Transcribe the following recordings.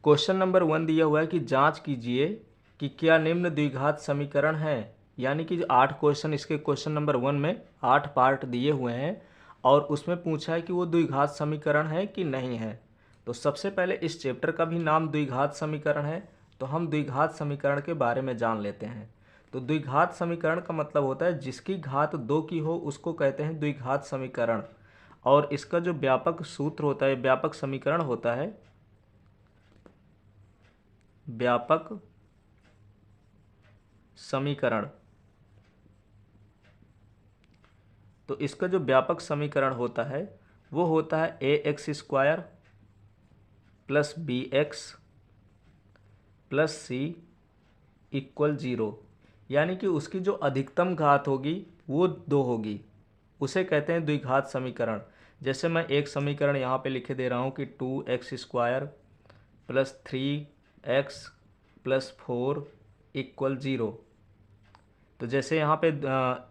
Question number 1 दिया हुआ है कि जांच कीजिए कि क्या निम्न द्विघात समीकरण है। यानी कि जो 8 क्वेश्चन इसके क्वेश्चन नंबर 1 में 8 पार्ट दिए हुए हैं और उसमें पूछा है कि वो द्विघात समीकरण है कि नहीं है। तो सबसे पहले इस चैप्टर का भी नाम द्विघात समीकरण है, तो हम द्विघात समीकरण के बारे में जान लेते हैं। तो द्विघात समीकरण का मतलब होता है जिसकी घात 2 की हो उसको कहते हैं द्विघात समीकरण। और इसका जो व्यापक सूत्र होता है, व्यापक समीकरण होता है, व्यापक समीकरण। तो इसका जो व्यापक समीकरण होता है वो होता है a x square plus b x plus c equal 0। यानी कि उसकी जो अधिकतम घात होगी वो 2 होगी, उसे कहते हैं द्विघात समीकरण। जैसे मैं एक समीकरण यहाँ पे लिखे दे रहा हूँ कि 2x² plus 3x plus 4 equal 0। तो जैसे यहाँ पे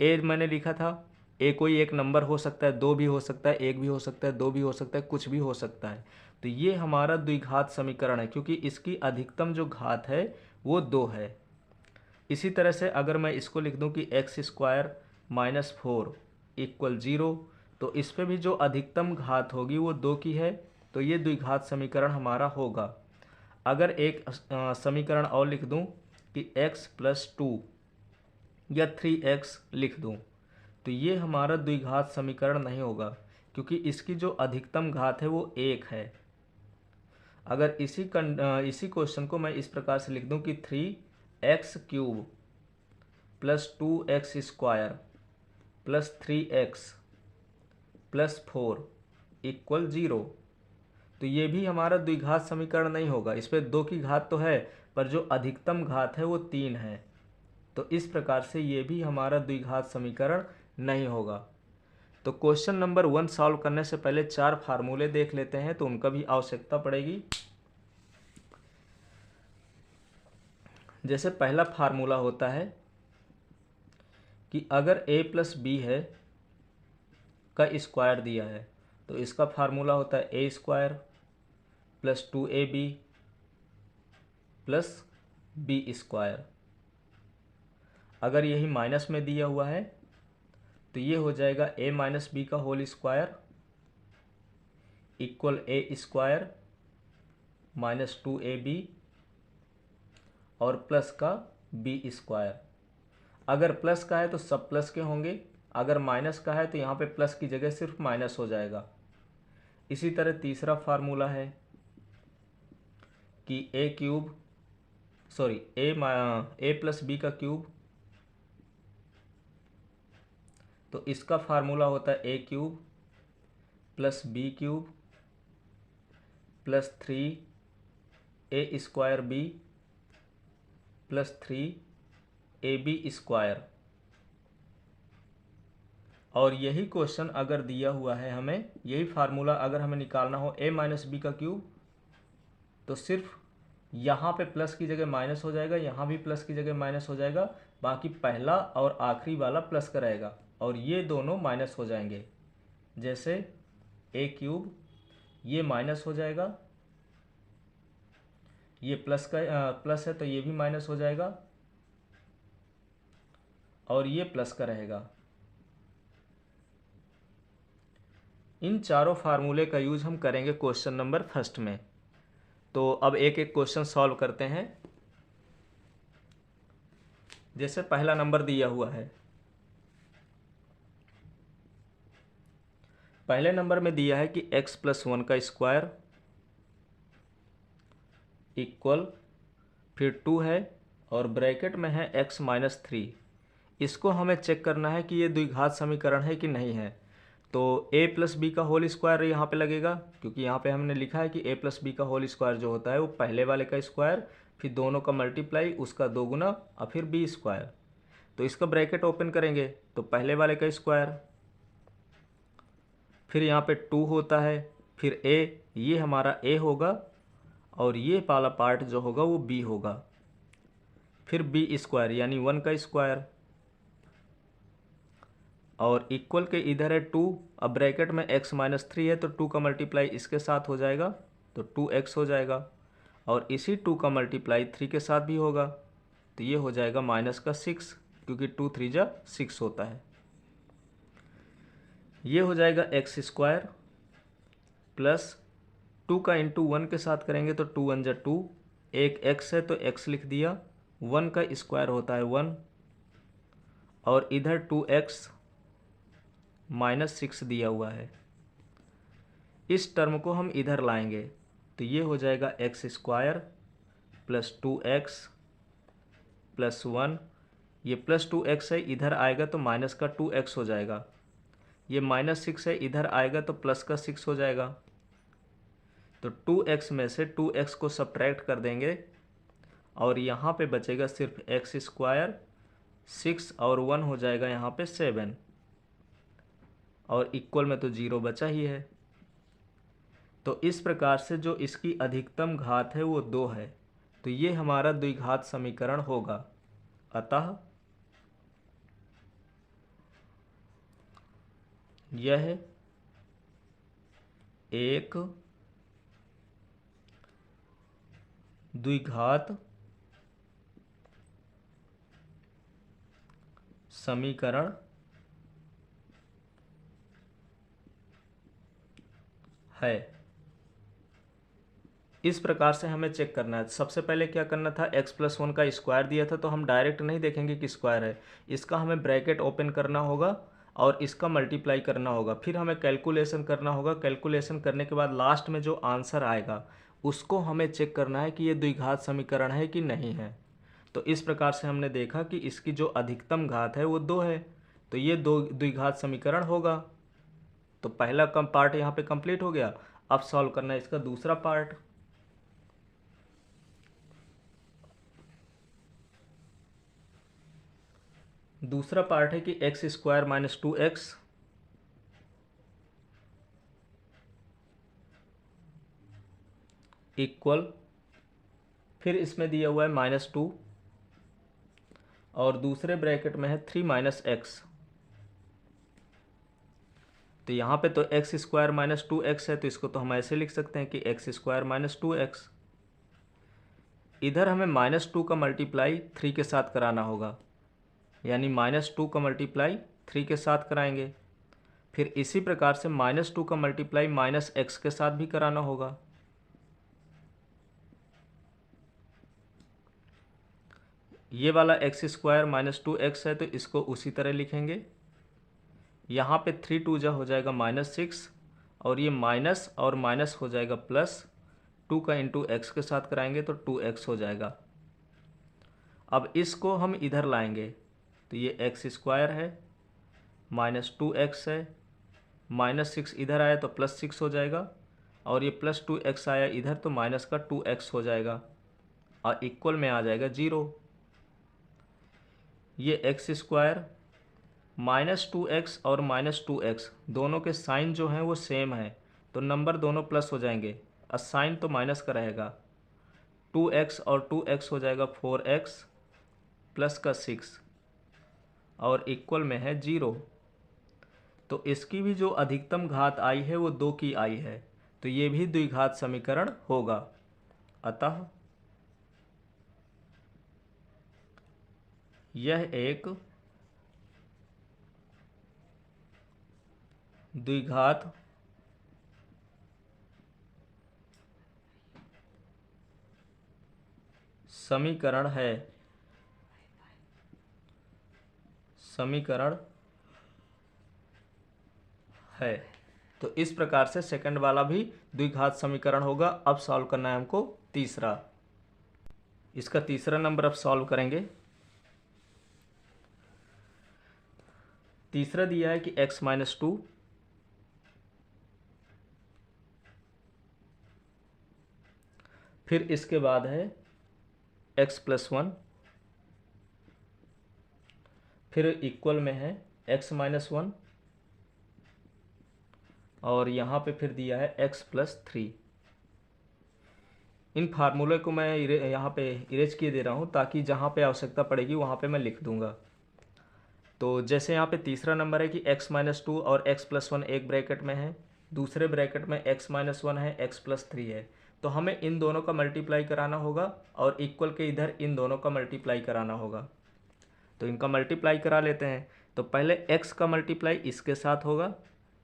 ए मैंने लिखा था, ए कोई एक नंबर हो सकता है, 2 भी हो सकता है, 1 भी हो सकता है, 2 भी हो सकता है, कुछ भी हो सकता है। तो ये हमारा द्विघात समीकरण है क्योंकि इसकी अधिकतम जो घात है वो 2 है। इसी तरह से अगर मैं इसको लिख दूं कि x² माइनस 4 इक्वल 0, तो इस पर भी जो अधिकतम घात होगी वो 2 की है, तो ये द्विघात समीकरण हमारा होगा। अगर एक समीकरण और लिख दूं कि x प्लस 2 या 3x लिख दूं, तो ये हमारा द्विघात समीकरण नहीं होगा क्योंकि इसकी जो अधिकतम घात है वो 1 है। अगर इसी क्वेश्चन को मैं इस प्रकार से लिख दूं कि 3x³ plus 2x² plus 3x plus 4 equal 0, तो ये भी हमारा द्विघात समीकरण नहीं होगा। इस पर 2 की घात तो है पर जो अधिकतम घात है वो 3 है, तो इस प्रकार से ये भी हमारा द्विघात समीकरण नहीं होगा। तो क्वेश्चन नंबर 1 सॉल्व करने से पहले 4 फार्मूले देख लेते हैं, तो उनका भी आवश्यकता पड़ेगी। जैसे पहला फार्मूला होता है कि अगर a प्लस बी है का स्क्वायर दिया है, तो इसका फार्मूला होता है a² plus 2ab plus b²। अगर यही माइनस में दिया हुआ है तो ये हो जाएगा a माइनस बी का whole square equal a² minus 2ab और प्लस का b²। अगर प्लस का है तो सब प्लस के होंगे, अगर माइनस का है तो यहाँ पे प्लस की जगह सिर्फ माइनस हो जाएगा। इसी तरह तीसरा फार्मूला है कि a प्लस बी का क्यूब, तो इसका फार्मूला होता है a³ plus b³ plus 3a² plus 3ab²। और यही क्वेश्चन अगर दिया हुआ है हमें, यही फार्मूला अगर हमें निकालना हो a माइनस बी का क्यूब, तो सिर्फ यहाँ पे प्लस की जगह माइनस हो जाएगा, यहाँ भी प्लस की जगह माइनस हो जाएगा, बाकी पहला और आखिरी वाला प्लस का रहेगा और ये दोनों माइनस हो जाएंगे। जैसे a³ ये माइनस हो जाएगा, ये प्लस है तो ये भी माइनस हो जाएगा और ये प्लस का रहेगा। इन चारों फार्मूले का यूज हम करेंगे क्वेश्चन नंबर फर्स्ट में। तो अब एक एक क्वेश्चन सॉल्व करते हैं। जैसे पहला नंबर दिया हुआ है, पहले नंबर में दिया है कि x प्लस 1 का स्क्वायर इक्वल, फिर 2 है और ब्रैकेट में है x माइनस 3। इसको हमें चेक करना है कि ये द्विघात समीकरण है कि नहीं है। तो a प्लस बी का होल स्क्वायर यहाँ पे लगेगा क्योंकि यहाँ पे हमने लिखा है कि a प्लस बी का होल स्क्वायर जो होता है वो पहले वाले का स्क्वायर, फिर दोनों का मल्टीप्लाई, उसका 2 गुना और फिर b²। तो इसका ब्रैकेट ओपन करेंगे तो पहले वाले का स्क्वायर, फिर यहाँ पे 2 होता है, फिर a, ये हमारा a होगा और ये वाला पार्ट जो होगा वो b होगा, फिर b² यानी 1 का स्क्वायर और इक्वल के इधर है 2। अब ब्रैकेट में x माइनस 3 है तो 2 का मल्टीप्लाई इसके साथ हो जाएगा तो 2x हो जाएगा और इसी 2 का मल्टीप्लाई 3 के साथ भी होगा, तो ये हो जाएगा माइनस का 6, क्योंकि 2 3 जा 6 होता है। ये हो जाएगा एक्स स्क्वायर प्लस 2 का इंटू 1 के साथ करेंगे तो 2 1 जा 2, एक x है तो x लिख दिया, 1 का स्क्वायर होता है 1, और इधर 2x माइनस 6 दिया हुआ है। इस टर्म को हम इधर लाएंगे तो ये हो जाएगा x square plus 2x plus 1, ये प्लस 2x है, इधर आएगा तो माइनस का 2x हो जाएगा, ये माइनस 6 है, इधर आएगा तो प्लस का 6 हो जाएगा। तो 2x में से 2x को सब्ट्रैक्ट कर देंगे और यहाँ पे बचेगा सिर्फ एक्स स्क्वायर, 6 और 1 हो जाएगा यहाँ पे 7, और इक्वल में तो 0 बचा ही है। तो इस प्रकार से जो इसकी अधिकतम घात है वो 2 है, तो ये हमारा द्विघात समीकरण होगा। अतः यह एक द्विघात समीकरण है। इस प्रकार से हमें चेक करना है। सबसे पहले क्या करना था, x प्लस 1 का स्क्वायर दिया था तो हम डायरेक्ट नहीं देखेंगे कि स्क्वायर है, इसका हमें ब्रैकेट ओपन करना होगा और इसका मल्टीप्लाई करना होगा, फिर हमें कैलकुलेशन करना होगा। कैलकुलेशन करने के बाद लास्ट में जो आंसर आएगा उसको हमें चेक करना है कि ये द्विघात समीकरण है कि नहीं है। तो इस प्रकार से हमने देखा कि इसकी जो अधिकतम घात है वो 2 है, तो ये दो द्विघात समीकरण होगा। तो पहला पार्ट यहाँ पे कंप्लीट हो गया। अब सॉल्व करना है इसका दूसरा पार्ट। दूसरा पार्ट है कि x square minus 2x equal, फिर इसमें दिया हुआ है -2 और दूसरे ब्रैकेट में है 3 माइनस एक्स। तो यहाँ पे तो एक्स स्क्वायर माइनस 2x है, तो इसको तो हम ऐसे लिख सकते हैं कि एक्स स्क्वायर माइनस 2x। इधर हमें -2 का मल्टीप्लाई 3 के साथ कराना होगा, यानी -2 का मल्टीप्लाई 3 के साथ कराएंगे। फिर इसी प्रकार से -2 का मल्टीप्लाई -x के साथ भी कराना होगा। ये वाला एक्स स्क्वायर माइनस 2x है तो इसको उसी तरह लिखेंगे। यहाँ पे 3 2 जा हो जाएगा -6 और ये माइनस और माइनस हो जाएगा प्लस, 2 का इंटू एक्स के साथ कराएंगे तो 2x हो जाएगा। अब इसको हम इधर लाएंगे तो ये एक्स स्क्वायर है, -2x है, -6 इधर आया तो +6 हो जाएगा, और ये +2x आया इधर तो माइनस का 2x हो जाएगा, और इक्वल में आ जाएगा 0। ये एक्स स्क्वायर -2x और -2x दोनों के साइन जो हैं वो सेम है, तो नंबर दोनों प्लस हो जाएंगे और साइन तो माइनस का रहेगा। 2x और 2x हो जाएगा 4x प्लस का 6 और इक्वल में है 0। तो इसकी भी जो अधिकतम घात आई है वो 2 की आई है, तो ये भी द्विघात समीकरण होगा। अतः यह एक द्विघात समीकरण है। तो इस प्रकार से सेकंड वाला भी द्विघात समीकरण होगा। अब सॉल्व करना है हमको तीसरा। इसका तीसरा नंबर अब सॉल्व करेंगे। तीसरा दिया है कि x माइनस 2 फिर इसके बाद है x प्लस 1, फिर इक्वल में है x माइनस 1 और यहाँ पे फिर दिया है x प्लस 3। इन फार्मूले को मैं यहाँ पे इरेज किए दे रहा हूँ ताकि जहाँ पे आवश्यकता पड़ेगी वहाँ पे मैं लिख दूँगा। तो जैसे यहाँ पे तीसरा नंबर है कि x माइनस 2 और x प्लस 1 एक ब्रैकेट में है, दूसरे ब्रैकेट में x माइनस 1 है, x प्लस 3 है। तो हमें इन दोनों का मल्टीप्लाई कराना होगा और इक्वल के इधर इन दोनों का मल्टीप्लाई कराना होगा। तो इनका मल्टीप्लाई करा लेते हैं। तो पहले x का मल्टीप्लाई इसके साथ होगा,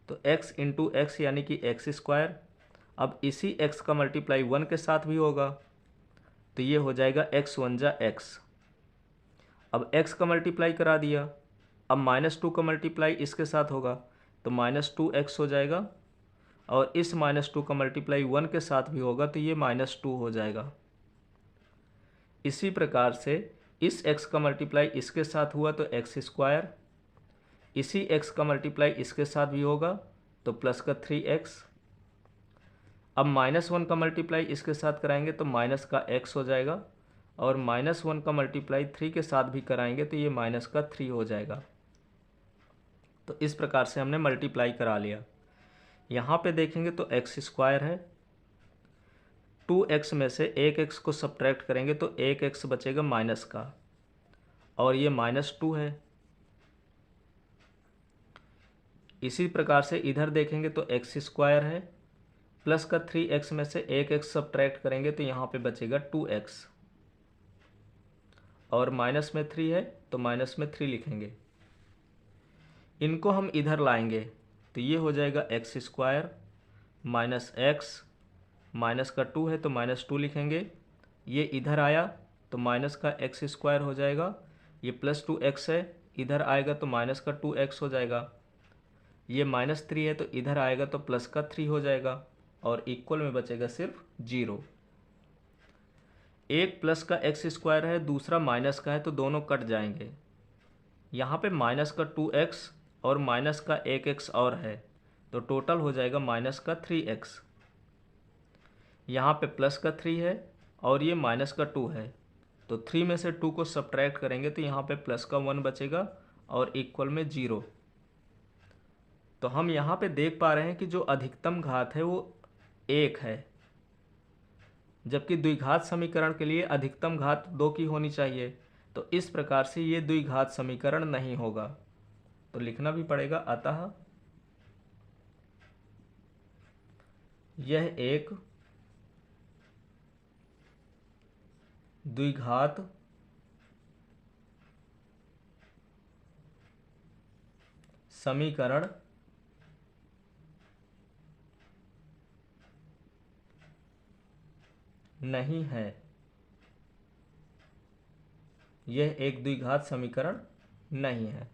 तो x इंटू एक्स यानी कि एक्स स्क्वायर। अब इसी x का मल्टीप्लाई 1 के साथ भी होगा, तो ये हो जाएगा x 1 जा x। अब x का मल्टीप्लाई करा दिया। अब -2 का मल्टीप्लाई इसके साथ होगा, तो -2x हो जाएगा। और इस -2 का मल्टीप्लाई 1 के साथ भी होगा, तो ये -2 हो जाएगा। इसी प्रकार से इस x का मल्टीप्लाई इसके साथ हुआ तो एक्स स्क्वायर, इसी x का मल्टीप्लाई इसके साथ भी होगा तो प्लस का 3x। अब -1 का मल्टीप्लाई इसके साथ कराएंगे तो माइनस का x हो जाएगा, और -1 का मल्टीप्लाई 3 के साथ भी कराएंगे तो ये माइनस का 3 हो जाएगा। तो इस प्रकार से हमने मल्टीप्लाई करा लिया। यहाँ पे देखेंगे तो एक्स स्क्वायर है, 2x में से 1x को सब्ट्रैक्ट करेंगे तो 1x बचेगा माइनस का, और ये -2 है। इसी प्रकार से इधर देखेंगे तो एक्स स्क्वायर है, प्लस का 3x में से 1x सब्ट्रैक्ट करेंगे तो यहाँ पे बचेगा 2x, और माइनस में 3 है तो माइनस में 3 लिखेंगे। इनको हम इधर लाएंगे तो ये हो जाएगा x square minus x, minus का 2 है तो -2 लिखेंगे। ये इधर आया तो माइनस का एक्स स्क्वायर हो जाएगा, ये प्लस 2x है, इधर आएगा तो माइनस का 2x हो जाएगा। ये -3 है तो इधर आएगा तो प्लस का 3 हो जाएगा, और इक्वल में बचेगा सिर्फ 0। एक प्लस का एक्स स्क्वायर है, दूसरा माइनस का है, तो दोनों कट जाएंगे। यहाँ पे माइनस का 2x और माइनस का 1x और है, तो टोटल हो जाएगा माइनस का 3x। यहाँ पे प्लस का 3 है और ये माइनस का 2 है, तो 3 में से 2 को सब्ट्रैक्ट करेंगे तो यहाँ पे प्लस का 1 बचेगा और इक्वल में 0। तो हम यहाँ पे देख पा रहे हैं कि जो अधिकतम घात है वो 1 है, जबकि द्विघात समीकरण के लिए अधिकतम घात 2 की होनी चाहिए। तो इस प्रकार से ये द्विघात समीकरण नहीं होगा, तो लिखना भी पड़ेगा। अतः यह एक द्विघात समीकरण नहीं है। यह एक द्विघात समीकरण नहीं है।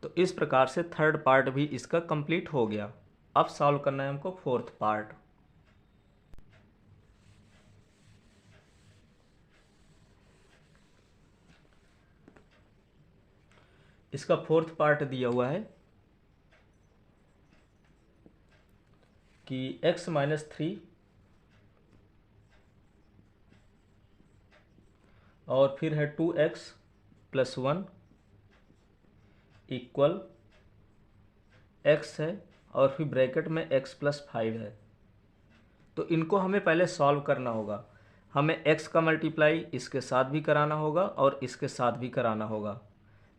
तो इस प्रकार से थर्ड पार्ट भी इसका कंप्लीट हो गया। अब सॉल्व करना है हमको फोर्थ पार्ट। इसका फोर्थ पार्ट दिया हुआ है कि x - 3 और फिर है 2x + 1 इक्वल x है, और फिर ब्रैकेट में x + 5 है। तो इनको हमें पहले सॉल्व करना होगा। हमें x का मल्टीप्लाई इसके साथ भी कराना होगा और इसके साथ भी कराना होगा।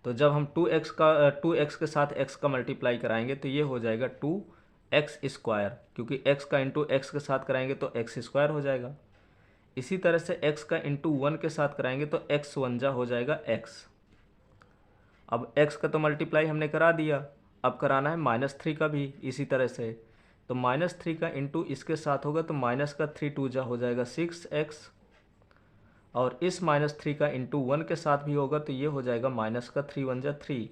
तो जब हम 2x के साथ x का मल्टीप्लाई कराएंगे तो ये हो जाएगा 2x², क्योंकि x का इंटू x के साथ कराएंगे तो x² हो जाएगा। इसी तरह से x का इंटू 1 के साथ कराएंगे तो x 1 जा हो जाएगा x। अब x का तो मल्टीप्लाई हमने करा दिया, अब कराना है -3 का भी इसी तरह से। तो -3 का इंटू इसके साथ होगा तो माइनस का 3 2 जा हो जाएगा 6x, और इस -3 का इंटू 1 के साथ भी होगा तो ये हो जाएगा माइनस का 3 1 जा 3।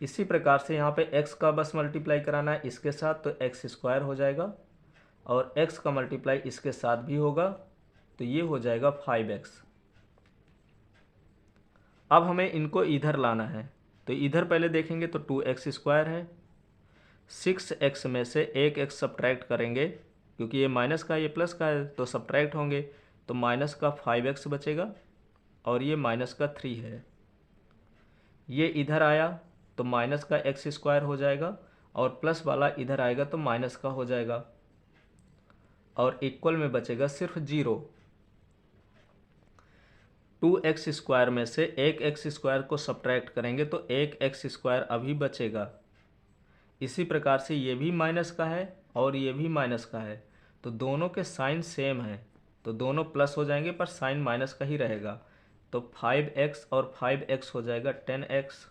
इसी प्रकार से यहाँ पे x का बस मल्टीप्लाई कराना है इसके साथ तो x² हो जाएगा, और x का मल्टीप्लाई इसके साथ भी होगा तो ये हो जाएगा 5x। अब हमें इनको इधर लाना है, तो इधर पहले देखेंगे तो 2x² है, 6x में से 1x सब्ट्रैक्ट करेंगे, क्योंकि ये माइनस का ये प्लस का है तो सब्ट्रैक्ट होंगे, तो माइनस का 5x बचेगा, और ये माइनस का 3 है। ये इधर आया तो माइनस का x² हो जाएगा, और प्लस वाला इधर आएगा तो माइनस का हो जाएगा, और इक्वल में बचेगा सिर्फ 0। 2x² में से 1x² को सब्ट्रैक्ट करेंगे तो 1x² अभी बचेगा। इसी प्रकार से ये भी माइनस का है और ये भी माइनस का है, तो दोनों के साइन सेम हैं, तो दोनों प्लस हो जाएंगे पर साइन माइनस का ही रहेगा। तो 5x और 5x हो जाएगा 10x।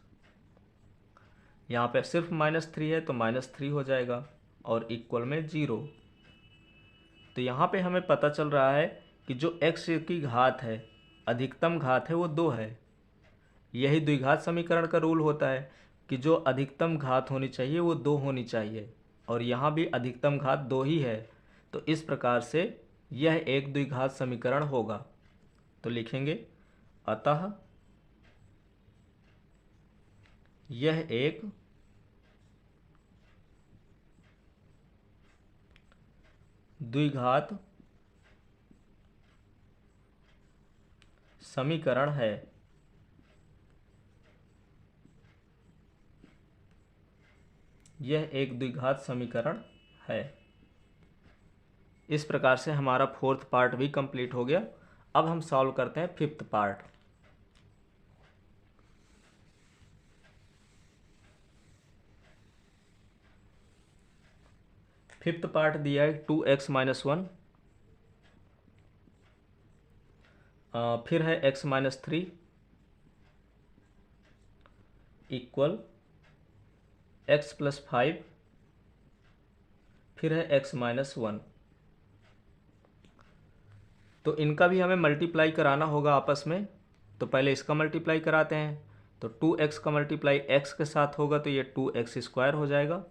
यहाँ पे सिर्फ -3 है तो -3 हो जाएगा और इक्वल में 0। तो यहाँ पे हमें पता चल रहा है कि जो x की घात है, अधिकतम घात है, वो 2 है। यही द्विघात समीकरण का रूल होता है कि जो अधिकतम घात होनी चाहिए वो 2 होनी चाहिए, और यहाँ भी अधिकतम घात 2 ही है। तो इस प्रकार से यह एक द्विघात समीकरण होगा। तो लिखेंगे अतः यह एक द्विघात समीकरण है। यह एक द्विघात समीकरण है। इस प्रकार से हमारा 4th पार्ट भी कंप्लीट हो गया। अब हम सॉल्व करते हैं 5th पार्ट। फिफ्थ पार्ट दिया है 2x - 1, फिर है x - 3 इक्वल x + 5, फिर है x - 1। तो इनका भी हमें मल्टीप्लाई कराना होगा आपस में। तो पहले इसका मल्टीप्लाई कराते हैं। तो 2x का मल्टीप्लाई x के साथ होगा तो ये 2x² हो जाएगा।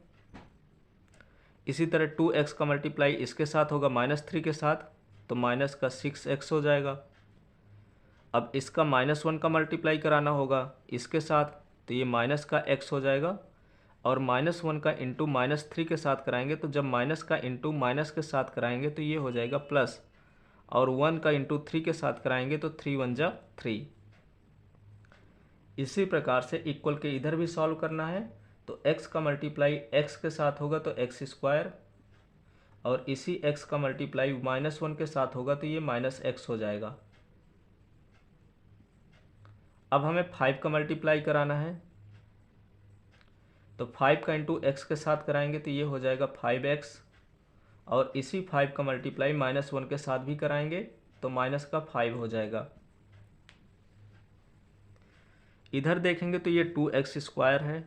इसी तरह 2x का मल्टीप्लाई इसके साथ होगा -3 के साथ, तो माइनस का 6x हो जाएगा। अब इसका -1 का मल्टीप्लाई कराना होगा इसके साथ, तो ये माइनस का x हो जाएगा। और -1 का इंटू -3 के साथ कराएंगे, तो जब माइनस का इंटू माइनस के साथ कराएंगे तो ये हो जाएगा प्लस, और 1 का इंटू 3 के साथ कराएंगे तो 3 × 1 = 3। इसी प्रकार से इक्वल के इधर भी सॉल्व करना है। तो x का मल्टीप्लाई x के साथ होगा तो x², और इसी x का मल्टीप्लाई -1 के साथ होगा तो ये -x हो जाएगा। अब हमें 5 का मल्टीप्लाई कराना है। तो 5 का इंटू x के साथ कराएंगे तो ये हो जाएगा 5x, और इसी 5 का मल्टीप्लाई -1 के साथ भी कराएंगे तो माइनस का 5 हो जाएगा। इधर देखेंगे तो ये 2x² है,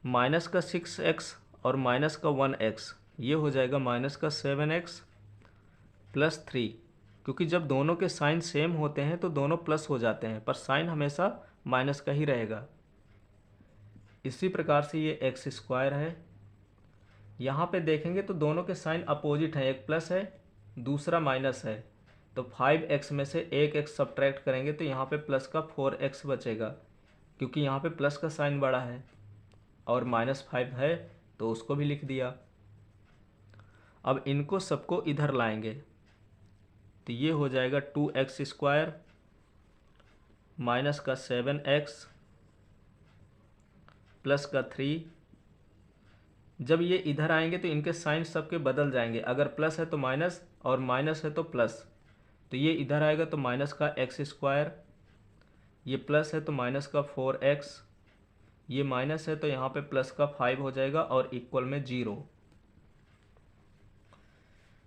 माइनस का 6x और माइनस का 1x, ये हो जाएगा माइनस का 7x + 3। क्योंकि जब दोनों के साइन सेम होते हैं तो दोनों प्लस हो जाते हैं, पर साइन हमेशा माइनस का ही रहेगा। इसी प्रकार से ये x² है। यहाँ पे देखेंगे तो दोनों के साइन अपोजिट हैं, एक प्लस है दूसरा माइनस है। तो 5x में से एक x सब्ट्रैक्ट करेंगे तो यहाँ पे प्लस का 4x बचेगा, क्योंकि यहाँ पे प्लस का साइन बड़ा है, और -5 है तो उसको भी लिख दिया। अब इनको सबको इधर लाएंगे तो ये हो जाएगा 2x² माइनस का 7x प्लस का 3। जब ये इधर आएंगे तो इनके साइन सबके बदल जाएंगे, अगर प्लस है तो माइनस और माइनस है तो प्लस। तो ये इधर आएगा तो माइनस का x², ये प्लस है तो माइनस का 4x, ये माइनस है तो यहाँ पे प्लस का 5 हो जाएगा और इक्वल में 0।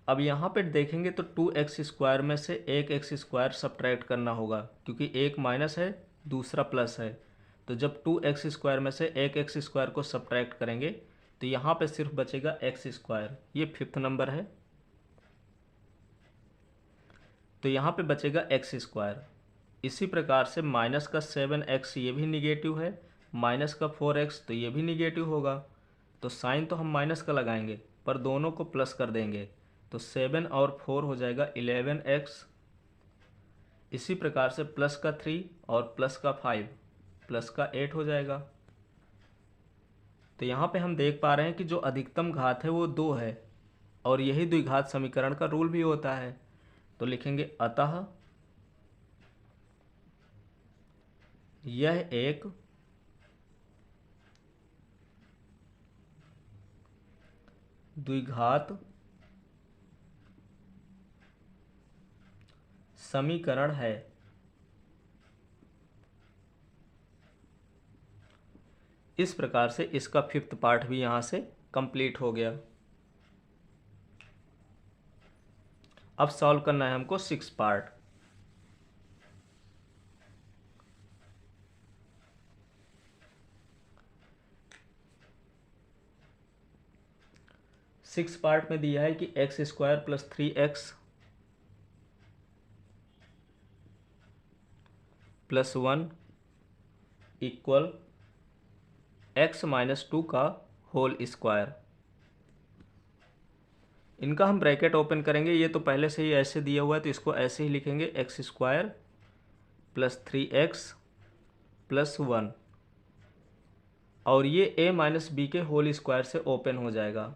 अब यहाँ पे देखेंगे तो 2x² में से एक x² सब्ट्रैक्ट करना होगा, क्योंकि एक माइनस है दूसरा प्लस है। तो जब 2x² में से एक x² को सब्ट्रैक्ट करेंगे तो यहाँ पे सिर्फ बचेगा x²। ये 5th नंबर है, तो यहाँ पे बचेगा x²। इसी प्रकार से माइनस का 7x ये भी निगेटिव है, माइनस का 4x तो ये भी निगेटिव होगा। तो साइन तो हम माइनस का लगाएंगे पर दोनों को प्लस कर देंगे, तो 7 और 4 हो जाएगा 11x। इसी प्रकार से प्लस का 3 और प्लस का 5 प्लस का 8 हो जाएगा। तो यहाँ पे हम देख पा रहे हैं कि जो अधिकतम घात है वो 2 है, और यही द्विघात समीकरण का रूल भी होता है। तो लिखेंगे अतः यह एक द्विघात समीकरण है। इस प्रकार से इसका 5th पार्ट भी यहाँ से कंप्लीट हो गया। अब सॉल्व करना है हमको 6 पार्ट। सिक्स पार्ट में दिया है कि x square plus 3x plus 1 equal x minus 2 का होल स्क्वायर। इनका हम ब्रैकेट ओपन करेंगे, ये तो पहले से ही ऐसे दिया हुआ है तो इसको ऐसे ही लिखेंगे, x square plus 3x plus 1, और ये a माइनस बी के होल स्क्वायर से ओपन हो जाएगा।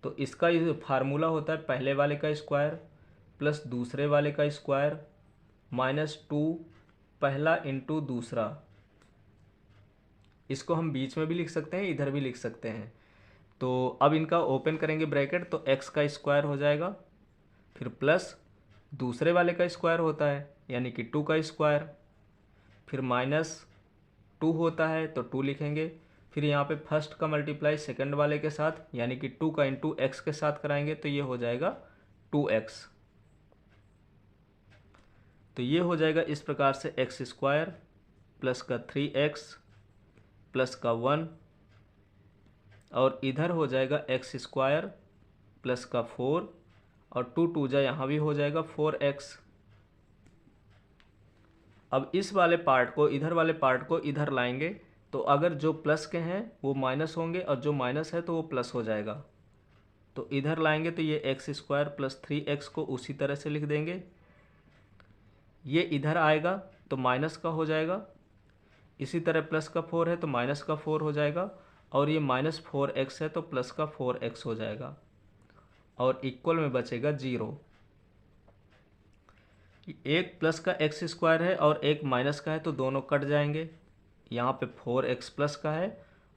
तो इसका ये फार्मूला होता है पहले वाले का स्क्वायर प्लस दूसरे वाले का स्क्वायर माइनस 2 पहला इंटू दूसरा। इसको हम बीच में भी लिख सकते हैं, इधर भी लिख सकते हैं। तो अब इनका ओपन करेंगे ब्रैकेट तो x का स्क्वायर हो जाएगा, फिर प्लस दूसरे वाले का स्क्वायर होता है यानी कि 2 का स्क्वायर, फिर माइनस 2 होता है तो 2 लिखेंगे, फिर यहाँ पे फर्स्ट का मल्टीप्लाई सेकंड वाले के साथ यानी कि 2 का इंटू एक्स के साथ कराएंगे तो ये हो जाएगा 2x। तो ये हो जाएगा इस प्रकार से एक्स स्क्वायर प्लस का 3x प्लस का 1, और इधर हो जाएगा एक्स स्क्वायर प्लस का 4 और 2 2 जा यहाँ भी हो जाएगा 4x। अब इस वाले पार्ट को इधर वाले पार्ट को इधर लाएंगे तो अगर जो प्लस के हैं वो माइनस होंगे और जो माइनस है तो वो प्लस हो जाएगा। तो इधर लाएंगे तो ये एक्स स्क्वायर प्लस 3x को उसी तरह से लिख देंगे, ये इधर आएगा तो माइनस का हो जाएगा, इसी तरह प्लस का 4 है तो माइनस का 4 हो जाएगा, और ये माइनस 4x है तो प्लस का 4x हो जाएगा, और इक्वल में बचेगा 0। एक प्लस का एक्स स्क्वायर है और एक माइनस का है तो दोनों कट जाएंगे। यहाँ पे 4x प्लस का है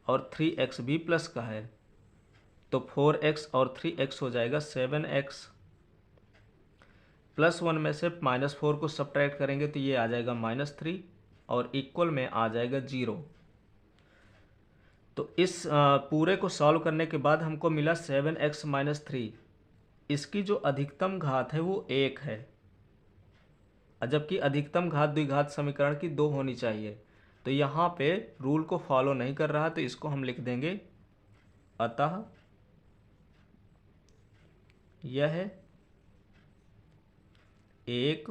और 3x भी प्लस का है तो 4x और 3x हो जाएगा 7x। प्लस 1 में से माइनस 4 को सब्ट्रैक्ट करेंगे तो ये आ जाएगा -3 और इक्वल में आ जाएगा 0। तो इस पूरे को सॉल्व करने के बाद हमको मिला 7x माइनस 3। इसकी जो अधिकतम घात है वो 1 है, जबकि अधिकतम घात द्विघात समीकरण की 2 होनी चाहिए। तो यहाँ पे रूल को फॉलो नहीं कर रहा तो इसको हम लिख देंगे, अतः यह एक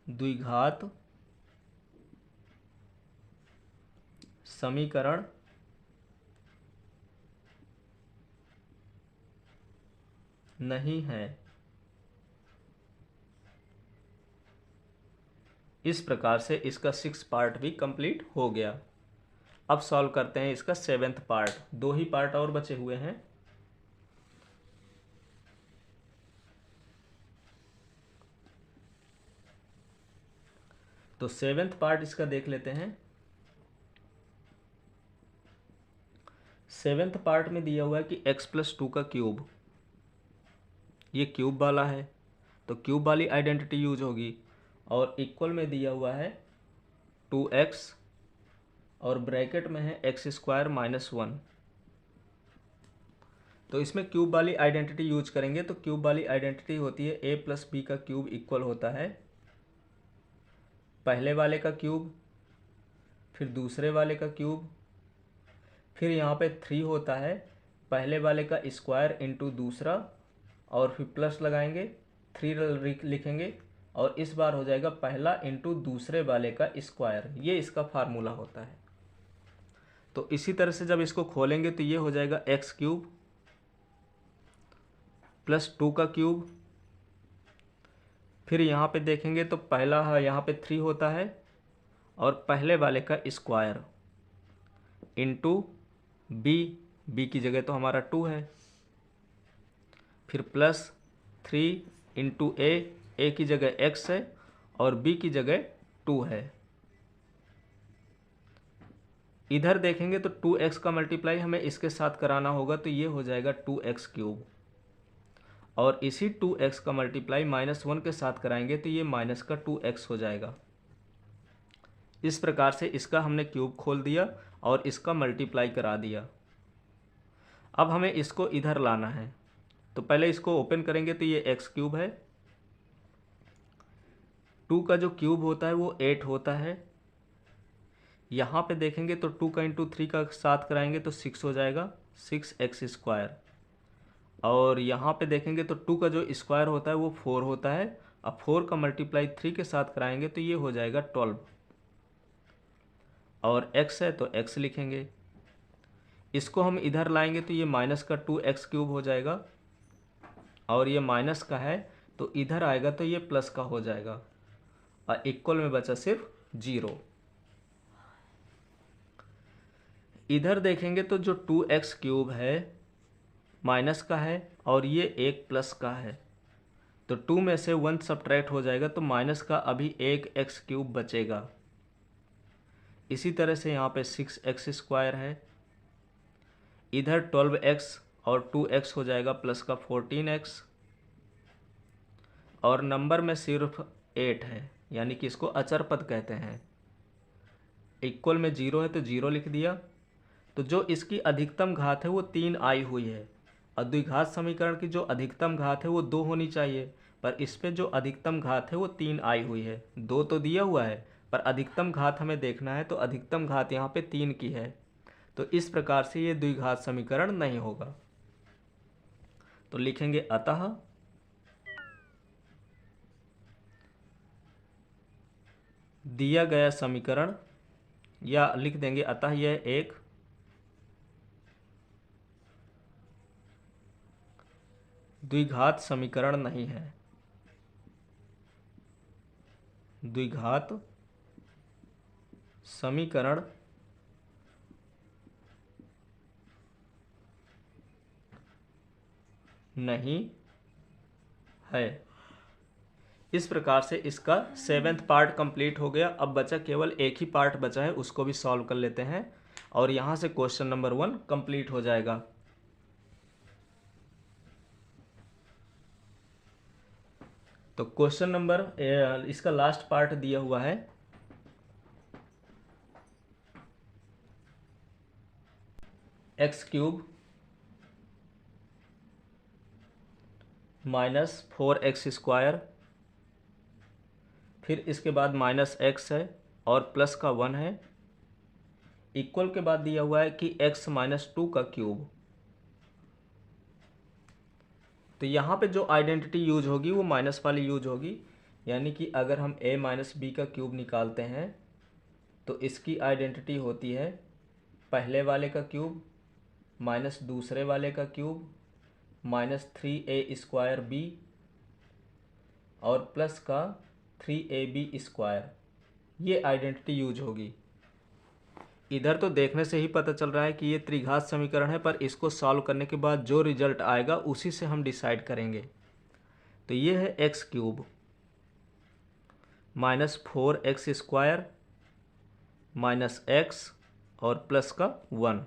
द्विघात समीकरण नहीं है। इस प्रकार से इसका 6 पार्ट भी कंप्लीट हो गया। अब सॉल्व करते हैं इसका 7th पार्ट। 2 ही पार्ट और बचे हुए हैं। तो 7th पार्ट इसका देख लेते हैं। 7th पार्ट में दिया हुआ है कि x प्लस 2 का क्यूब, ये क्यूब वाला है तो क्यूब वाली आइडेंटिटी यूज होगी, और इक्वल में दिया हुआ है 2x और ब्रैकेट में है एक्स स्क्वायर माइनस 1। तो इसमें क्यूब वाली आइडेंटिटी यूज करेंगे तो क्यूब वाली आइडेंटिटी होती है a प्लस बी का क्यूब इक्वल होता है पहले वाले का क्यूब, फिर दूसरे वाले का क्यूब, फिर यहाँ पे 3 होता है पहले वाले का स्क्वायर इंटू दूसरा, और फिर प्लस लगाएंगे 3 लिखेंगे, और इस बार हो जाएगा पहला इंटू दूसरे वाले का स्क्वायर। ये इसका फार्मूला होता है। तो इसी तरह से जब इसको खोलेंगे तो ये हो जाएगा एक्स क्यूब प्लस 2 का क्यूब, फिर यहाँ पे देखेंगे तो पहला यहाँ पे 3 होता है और पहले वाले का स्क्वायर इंटू बी की जगह तो हमारा 2 है, फिर प्लस 3 इंटू ए की जगह x है और b की जगह 2 है। इधर देखेंगे तो 2x का मल्टीप्लाई हमें इसके साथ कराना होगा तो ये हो जाएगा 2x क्यूब, और इसी 2x का मल्टीप्लाई -1 के साथ कराएंगे तो ये माइनस का 2x हो जाएगा। इस प्रकार से इसका हमने क्यूब खोल दिया और इसका मल्टीप्लाई करा दिया। अब हमें इसको इधर लाना है तो पहले इसको ओपन करेंगे तो ये एक्स क्यूब है। 2 का जो क्यूब होता है वो 8 होता है। यहाँ पे देखेंगे तो 2 का इंटू 3 का साथ कराएंगे तो 6 हो जाएगा, 6x²। और यहाँ पे देखेंगे तो 2 का जो स्क्वायर होता है वो 4 होता है। अब 4 का मल्टीप्लाई 3 के साथ कराएंगे तो ये हो जाएगा 12। और x है तो x लिखेंगे। इसको हम इधर लाएंगे तो ये माइनस का 2x³ हो जाएगा, और ये माइनस का है तो इधर आएगा तो ये प्लस का हो जाएगा, और इक्वल में बचा सिर्फ 0। इधर देखेंगे तो जो 2x³ है माइनस का है और ये एक प्लस का है, तो 2 में से 1 सब्ट्रैक्ट हो जाएगा तो माइनस का अभी एक x³ बचेगा। इसी तरह से यहाँ पे 6x² है, इधर 12x और 2x हो जाएगा प्लस का 14x, और नंबर में सिर्फ 8 है, यानी कि इसको अचर पद कहते हैं। इक्वल में 0 है तो 0 लिख दिया। तो जो इसकी अधिकतम घात है वो 3 आई हुई है, और द्विघात समीकरण की जो अधिकतम घात है वो 2 होनी चाहिए, पर इस पे जो अधिकतम घात है वो 3 आई हुई है। 2 तो दिया हुआ है पर अधिकतम घात हमें देखना है, तो अधिकतम घात यहाँ पे 3 की है, तो इस प्रकार से ये द्विघात समीकरण नहीं होगा। तो लिखेंगे अतः दिया गया समीकरण, या लिख देंगे अतः यह एक द्विघात समीकरण नहीं है। द्विघात समीकरण नहीं है। इस प्रकार से इसका 7th पार्ट कंप्लीट हो गया। अब बचा केवल एक ही पार्ट बचा है, उसको भी सॉल्व कर लेते हैं, और यहाँ से क्वेश्चन नंबर 1 कंप्लीट हो जाएगा। तो क्वेश्चन नंबर इसका लास्ट पार्ट दिया हुआ है, x³ माइनस 4x², फिर इसके बाद माइनस x है और प्लस का 1 है, इक्वल के बाद दिया हुआ है कि x माइनस 2 का क्यूब। तो यहाँ पे जो आइडेंटिटी यूज होगी वो माइनस वाली यूज होगी, यानी कि अगर हम a माइनस बी का क्यूब निकालते हैं तो इसकी आइडेंटिटी होती है पहले वाले का क्यूब माइनस दूसरे वाले का क्यूब माइनस 3a² और प्लस का 3ab²। ये आइडेंटिटी यूज होगी। इधर तो देखने से ही पता चल रहा है कि ये त्रिघात समीकरण है, पर इसको सॉल्व करने के बाद जो रिजल्ट आएगा उसी से हम डिसाइड करेंगे। तो ये है x³ minus 4x² minus x और प्लस का 1।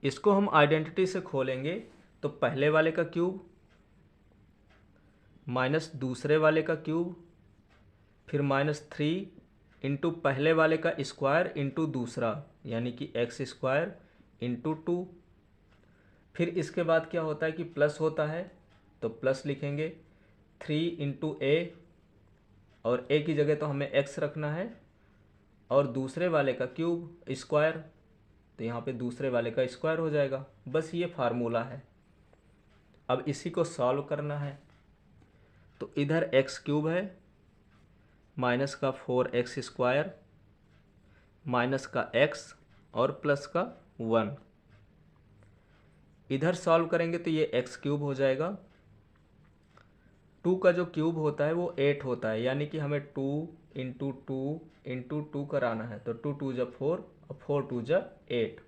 इसको हम आइडेंटिटी से खोलेंगे तो पहले वाले का क्यूब माइनस दूसरे वाले का क्यूब, फिर माइनस 3 इंटू पहले वाले का स्क्वायर इंटू दूसरा, यानी कि x² इंटू 2। फिर इसके बाद क्या होता है कि प्लस होता है तो प्लस लिखेंगे 3 इंटू a, और a की जगह तो हमें x रखना है, और दूसरे वाले का क्यूब स्क्वायर, तो यहाँ पे दूसरे वाले का स्क्वायर हो जाएगा। बस ये फार्मूला है। अब इसी को सॉल्व करना है। तो इधर x³ है माइनस का 4x² माइनस का x और प्लस का 1। इधर सॉल्व करेंगे तो ये x³ हो जाएगा। 2 का जो क्यूब होता है वो 8 होता है, यानी कि हमें 2 इंटू 2 इंटू 2 कराना है, तो 2 2 जा 4 और 4 2 जा 8।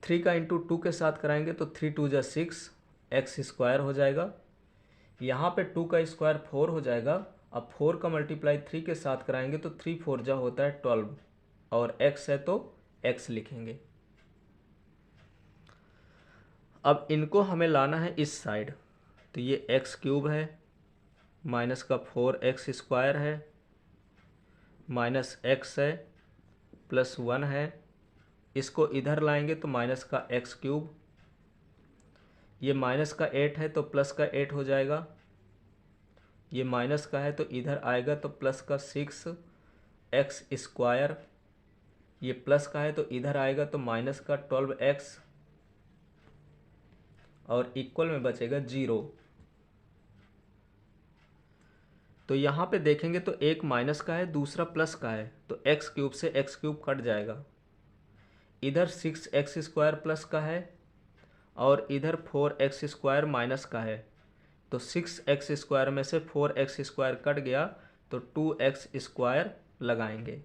3 का इंटू 2 के साथ कराएंगे तो 3 2 जा 6, x² हो जाएगा। यहाँ पे 2 का स्क्वायर 4 हो जाएगा। अब 4 का मल्टीप्लाई 3 के साथ कराएंगे तो 3 4 जा होता है 12, और x है तो x लिखेंगे। अब इनको हमें लाना है इस साइड, तो ये x³ है माइनस का 4x² है माइनस x है प्लस 1 है। इसको इधर लाएंगे तो माइनस का x³ ये माइनस का 8 है तो प्लस का 8 हो जाएगा, ये माइनस का है तो इधर आएगा तो प्लस का 6x², ये प्लस का है तो इधर आएगा तो माइनस का 12x, और इक्वल में बचेगा 0। तो यहाँ पे देखेंगे तो एक माइनस का है, दूसरा प्लस का है, तो x³ से x³ कट जाएगा। इधर 6x² प्लस का है और इधर 4x² माइनस का है, तो 6x² में से 4x² कट गया तो 2x² लगाएंगे।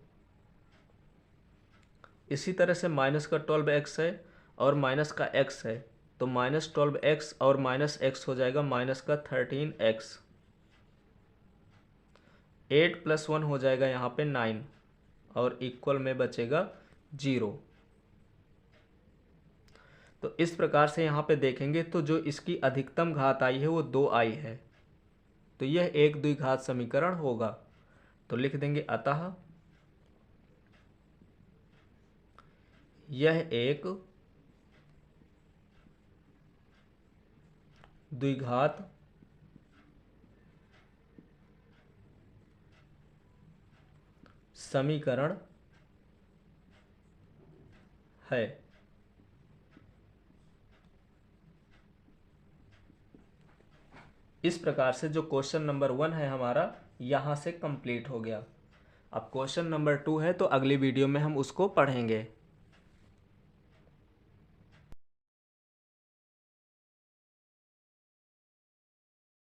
इसी तरह से माइनस का 12x है और माइनस का x है, तो माइनस 12x और माइनस x हो जाएगा माइनस का 13x। 8 + 1 हो जाएगा यहाँ पे 9 और इक्वल में बचेगा 0। तो इस प्रकार से यहाँ पे देखेंगे तो जो इसकी अधिकतम घात आई है वो 2 आई है, तो यह एक द्विघात समीकरण होगा। तो लिख देंगे अतः यह एक द्विघात समीकरण है। इस प्रकार से जो क्वेश्चन नंबर 1 है हमारा यहाँ से कंप्लीट हो गया। अब क्वेश्चन नंबर 2 है तो अगली वीडियो में हम उसको पढ़ेंगे।